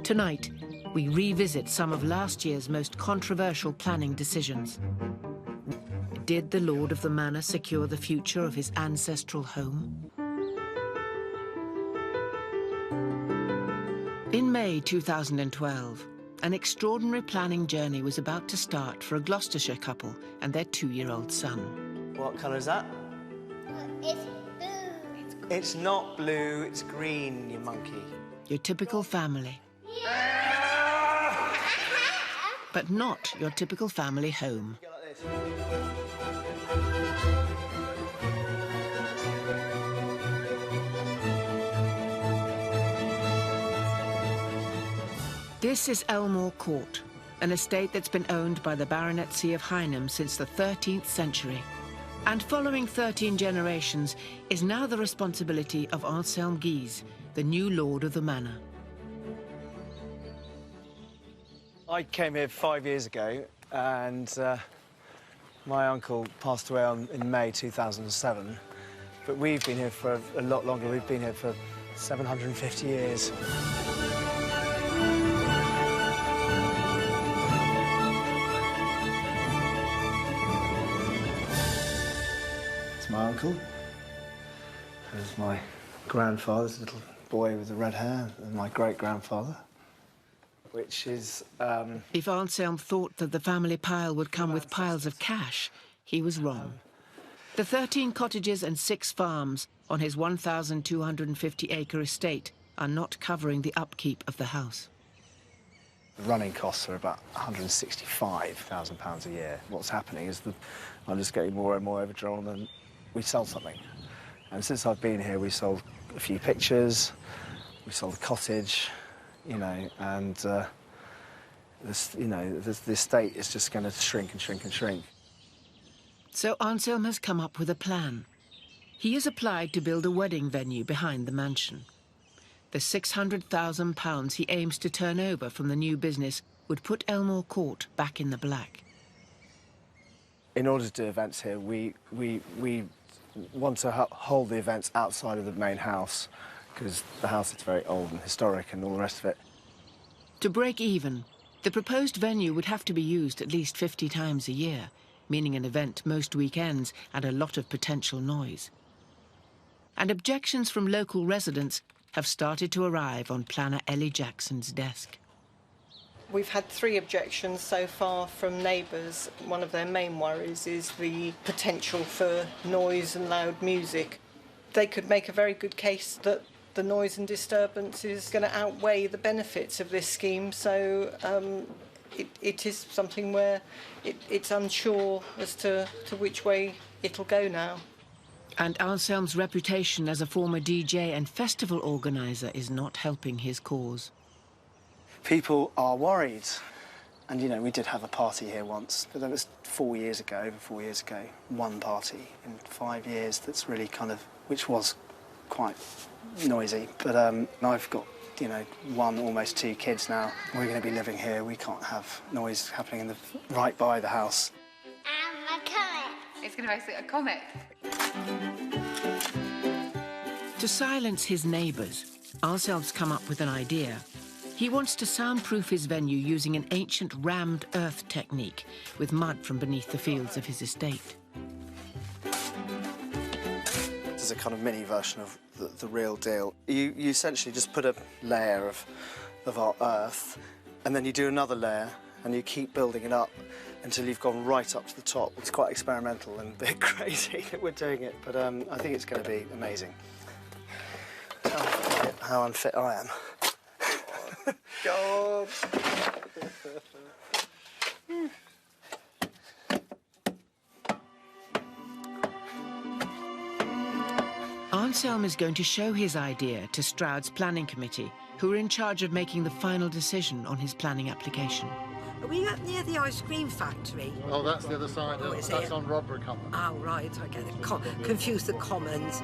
Tonight, we revisit some of last year's most controversial planning decisions. Did the Lord of the Manor secure the future of his ancestral home? In May 2012, an extraordinary planning journey was about to start for a Gloucestershire couple and their 2-year-old son. What colour is that? It's blue. It's not blue, it's green, you monkey. Your typical family. But not your typical family home. This is Elmore Court, an estate that's been owned by the baronetcy of Hynham since the 13th century, and following 13 generations is now the responsibility of Anselm Guise, the new lord of the manor. I came here 5 years ago, and my uncle passed away in May 2007, but we've been here for a lot longer. We've been here for 750 years. My uncle. There's my grandfather's little boy with the red hair, and my great-grandfather, which is... If Anselm thought that the family pile would come with piles of cash, he was wrong. The 13 cottages and 6 farms on his 1,250-acre estate are not covering the upkeep of the house. The running costs are about £165,000 a year. What's happening is that I'm just getting more and more overdrawn, and we sell something. And since I've been here, we sold a few pictures, we sold a cottage, you know, and the estate is just going to shrink and shrink and shrink. So Anselm has come up with a plan. He has applied to build a wedding venue behind the mansion. The £600,000 he aims to turn over from the new business would put Elmore Court back in the black. In order to do events here, we want to hold the events outside of the main house, because the house is very old and historic and all the rest of it. To break even, the proposed venue would have to be used at least 50 times a year, meaning an event most weekends and a lot of potential noise. And objections from local residents have started to arrive on planner Ellie Jackson's desk. We've had 3 objections so far from neighbours. One of their main worries is the potential for noise and loud music. They could make a very good case that the noise and disturbance is going to outweigh the benefits of this scheme, so it is something where it's unsure as to which way it'll go now. And Anselm's reputation as a former DJ and festival organiser is not helping his cause. People are worried. And, you know, we did have a party here once, but that was 4 years ago, over 4 years ago. One party in 5 years that's really kind of, which was quite noisy. But I've got, you know, 1, almost 2 kids now. We're going to be living here. We can't have noise happening right by the house. And a comet. It's going to make it a comet. To silence his neighbours, Anselm's come up with an idea. He wants to soundproof his venue using an ancient rammed earth technique with mud from beneath the fields of his estate. This is a kind of mini version of the real deal. You essentially just put a layer of our earth, and then you do another layer, and you keep building it up until you've gone right up to the top. It's quite experimental and a bit crazy that we're doing it, but I think it's going to be amazing. How unfit I am. God. Anselm is going to show his idea to Stroud's planning committee, who are in charge of making the final decision on his planning application. Are we up near the ice cream factory? Oh, that's the other side. That's on Rodborough Common. Oh, right, I get it. Confuse the commons.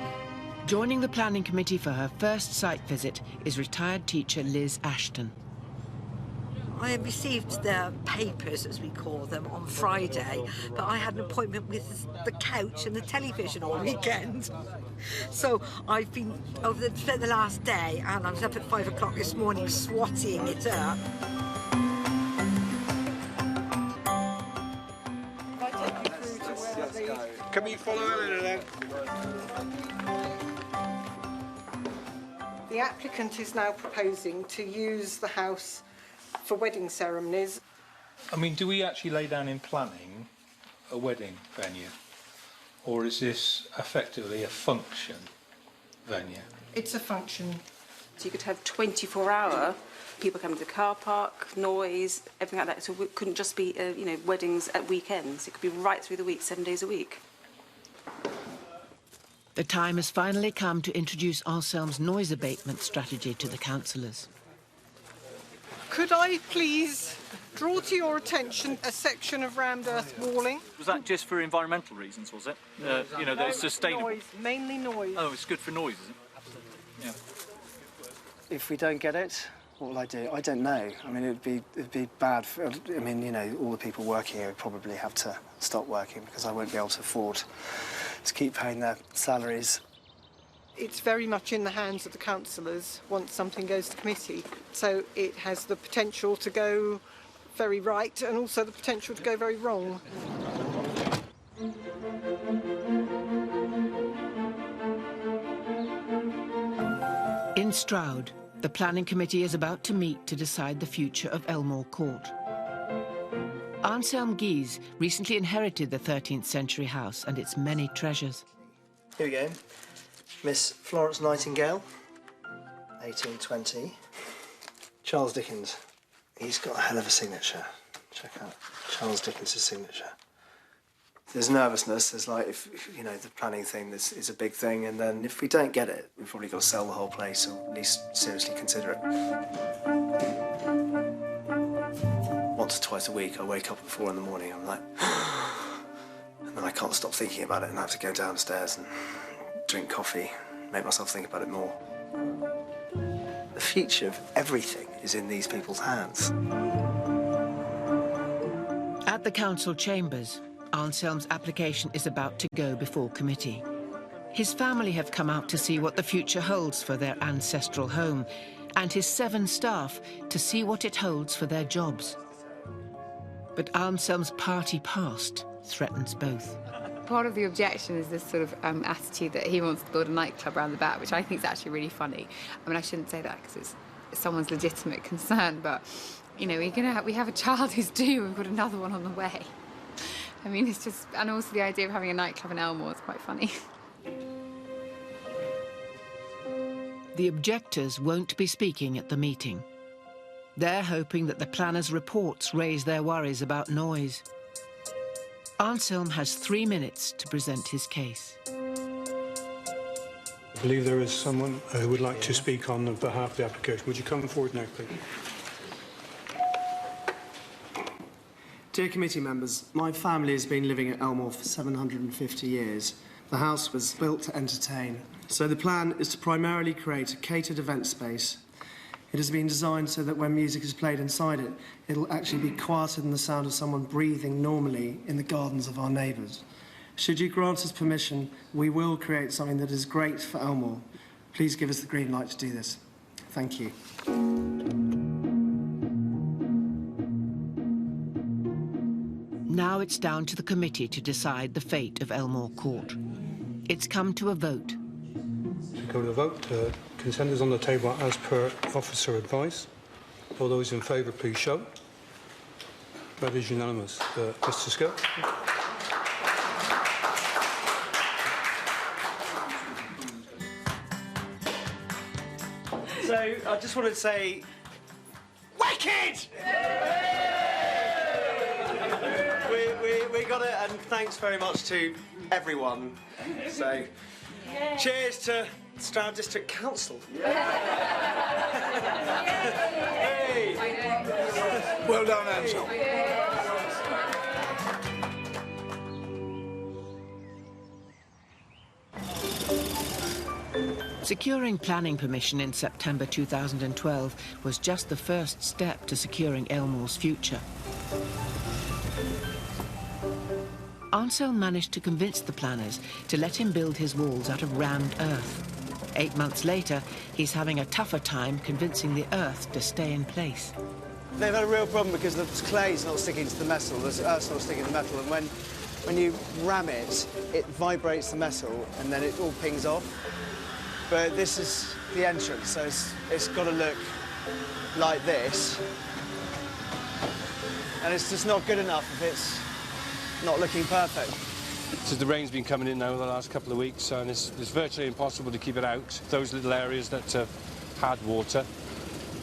Joining the planning committee for her first site visit is retired teacher Liz Ashton. I received the papers, as we call them, on Friday, but I had an appointment with the couch and the television all weekend. So I've been spent the last day, and I was up at 5 o'clock this morning swatting it up. Can we follow Eleanor then? The applicant is now proposing to use the house for wedding ceremonies. I mean, do we actually lay down in planning a wedding venue? Or is this effectively a function venue? It's a function. So you could have 24-hour people coming to the car park, noise, everything like that. So it couldn't just be, you know, weddings at weekends. It could be right through the week, 7 days a week. The time has finally come to introduce Anselm's noise abatement strategy to the councillors. Could I please draw to your attention a section of rammed earth walling? Was that just for environmental reasons, was it? You know, that it's sustainable? Noise, mainly noise. Oh, it's good for noise, is it? Yeah. If we don't get it, what will I do? I don't know. I mean, it'd be bad for, I mean, you know, all the people working here would probably have to stop working because I won't be able to afford to keep paying their salaries. It's very much in the hands of the councillors once something goes to committee. So it has the potential to go very right and also the potential to go very wrong. In Stroud, the planning committee is about to meet to decide the future of Elmore Court. Anselm Guise recently inherited the 13th century house and its many treasures. Here we go. Miss Florence Nightingale, 1820. Charles Dickens. He's got a hell of a signature. Check out Charles Dickens' signature. There's nervousness. There's like, if you know, the planning thing is a big thing, and then if we don't get it, we've probably got to sell the whole place or at least seriously consider it. Once or twice a week, I wake up at 4 in the morning. I'm like, and then I can't stop thinking about it, and I have to go downstairs and drink coffee, make myself think about it more. The future of everything is in these people's hands. At the council chambers, Anselm's application is about to go before committee. His family have come out to see what the future holds for their ancestral home, and his 7 staff to see what it holds for their jobs. But Anselm's party past threatens both. Part of the objection is this sort of attitude that he wants to build a nightclub around the back, which I think is actually really funny. I mean, I shouldn't say that because it's someone's legitimate concern, but, you know, we have a child who's due and we've got another one on the way. I mean, it's just, and also the idea of having a nightclub in Elmore is quite funny. The objectors won't be speaking at the meeting. They're hoping that the planners' reports raise their worries about noise. Anselm has 3 minutes to present his case. I believe there is someone who would like to speak on behalf of the application. Would you come forward now, please? Dear committee members, my family has been living at Elmore for 750 years. The house was built to entertain, so the plan is to primarily create a catered event space. It has been designed so that when music is played inside it, it'll actually be quieter than the sound of someone breathing normally in the gardens of our neighbours. Should you grant us permission, we will create something that is great for Elmore. Please give us the green light to do this. Thank you. Now it's down to the committee to decide the fate of Elmore Court. It's come to a vote. To go to the vote, consent is on the table as per officer advice. All those in favour, please show. That is unanimous. Mr. Skill. So I just wanted to say, wicked! We got it, and thanks very much to everyone. So, cheers to Stroud District Council. Hey! Well done, Anselm. Securing planning permission in September 2012 was just the first step to securing Elmore's future. Anselm managed to convince the planners to let him build his walls out of rammed earth. 8 months later, he's having a tougher time convincing the earth to stay in place. They've had a real problem because the clay's not sticking to the metal, the earth's not sticking to the metal, and when you ram it, it vibrates the metal and then it all pings off. But this is the entrance, so it's got to look like this. And it's just not good enough if it's not looking perfect. So the rain's been coming in now the last couple of weeks, and it's virtually impossible to keep it out. Those little areas that had water,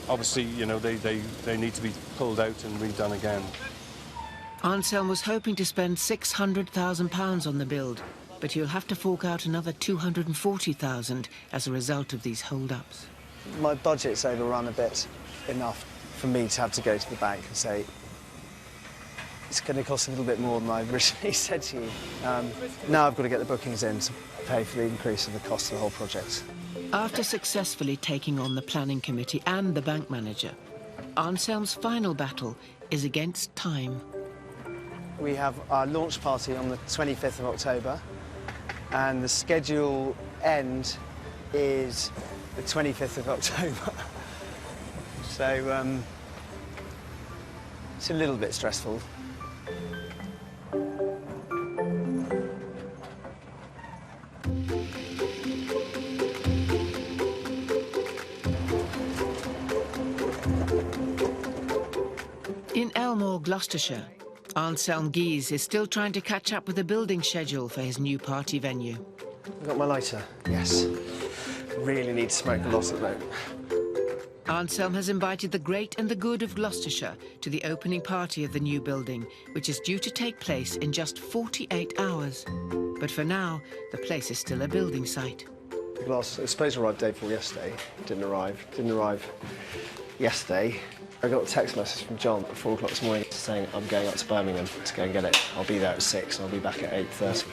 obviously, you know, they need to be pulled out and redone again. Anselm was hoping to spend £600,000 on the build, but he'll have to fork out another £240,000 as a result of these hold-ups. My budget's overrun a bit, enough for me to have to go to the bank and say, it's going to cost a little bit more than I originally said to you. Now I've got to get the bookings in to pay for the increase of the cost of the whole project. After successfully taking on the planning committee and the bank manager, Anselm's final battle is against time. We have our launch party on the 25th of October, and the schedule end is the 25th of October. So it's a little bit stressful. In Elmore, Gloucestershire, Anselm Guise is still trying to catch up with the building schedule for his new party venue. Got my lighter? Yes. Really need to smoke a lot at the moment. Anselm has invited the great and the good of Gloucestershire to the opening party of the new building, which is due to take place in just 48 hours. But for now, the place is still a building site. The glass was supposed to arrive day before yesterday. Didn't arrive. Didn't arrive yesterday. I got a text message from John at 4 o'clock this morning saying I'm going up to Birmingham to go and get it. I'll be there at 6 and I'll be back at 8:30.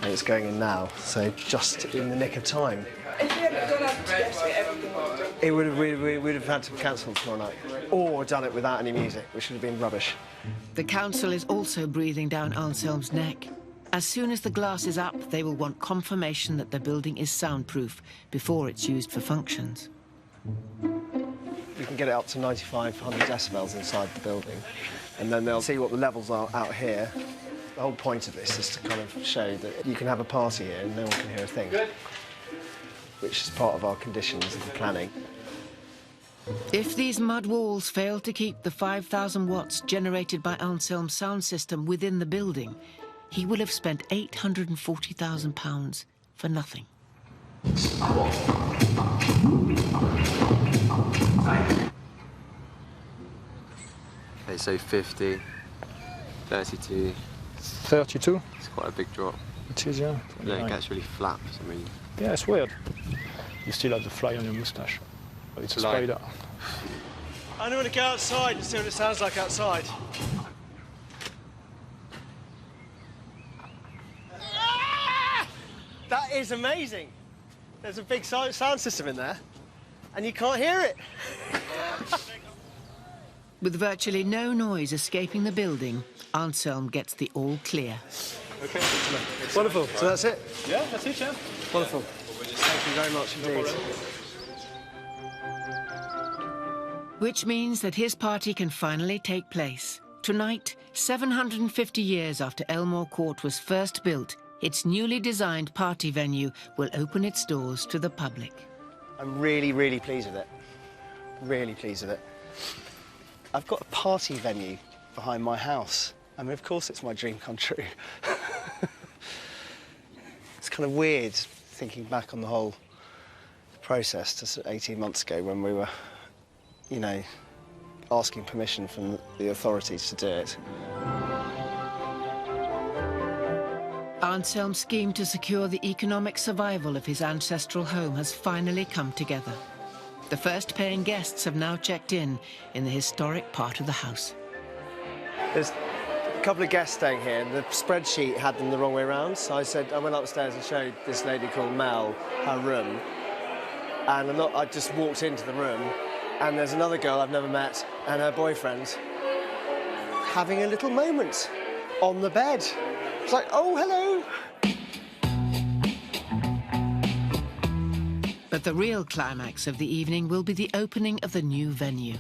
And it's going in now, so just in the nick of time. If we hadn't gone up to get it, everything would have done. We would have had to cancel tomorrow night, or done it without any music, which would have been rubbish. The council is also breathing down Anselm's neck. As soon as the glass is up, they will want confirmation that the building is soundproof before it's used for functions. We can get it up to 9,500 decibels inside the building, and then they'll see what the levels are out here. The whole point of this is to kind of show that you can have a party here and no one can hear a thing, which is part of our conditions of the planning. If these mud walls fail to keep the 5,000 watts generated by Anselm's sound system within the building, he will have spent £840,000 for nothing. Okay, so 50, 32. 32? It's quite a big drop. It is, yeah. Yeah, it gets really flat for some reason. Yeah, it's weird. You still have the fly on your moustache. It's a spider. I want to go outside and see what it sounds like outside. That is amazing. There's a big sound system in there, and you can't hear it. With virtually no noise escaping the building, Anselm gets the all clear. Okay. Wonderful. So that's it? Yeah, that's it, yeah. Wonderful. Thank you very much indeed. Which means that his party can finally take place. Tonight, 750 years after Elmore Court was first built, its newly designed party venue will open its doors to the public. I'm really, really pleased with it. Really pleased with it. I've got a party venue behind my house. I mean, of course it's my dream come true. It's kind of weird thinking back on the whole process to 18 months ago when we were, you know, asking permission from the authorities to do it. Anselm's scheme to secure the economic survival of his ancestral home has finally come together. The first paying guests have now checked in the historic part of the house. There's a couple of guests staying here, and the spreadsheet had them the wrong way around, so I went upstairs and showed this lady called Mel her room, and I just walked into the room, and there's another girl I've never met and her boyfriend having a little moment on the bed. It's like, oh, hello. But the real climax of the evening will be the opening of the new venue.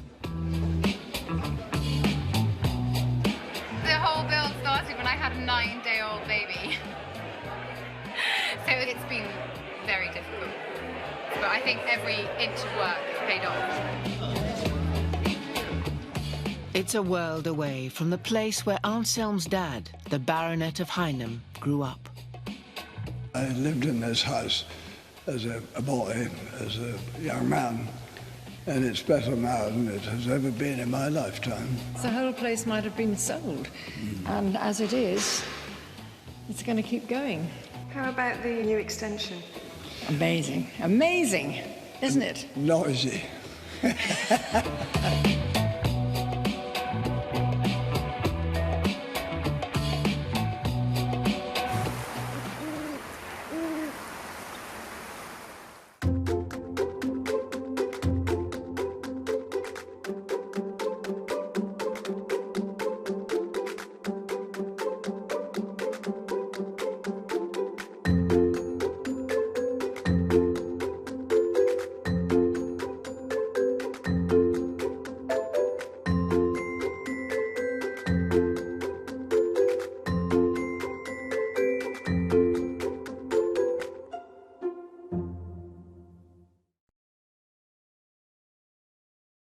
The whole build started when I had a 9-day-old baby. So it's been very difficult. But I think every inch of work has paid off. It's a world away from the place where Anselm's dad, the Baronet of Hynham, grew up. I lived in this house as a boy, as a young man, and it's better now than it has ever been in my lifetime. The whole place might have been sold, and as it is, it's going to keep going. How about the new extension? Amazing, amazing, isn't it? Noisy.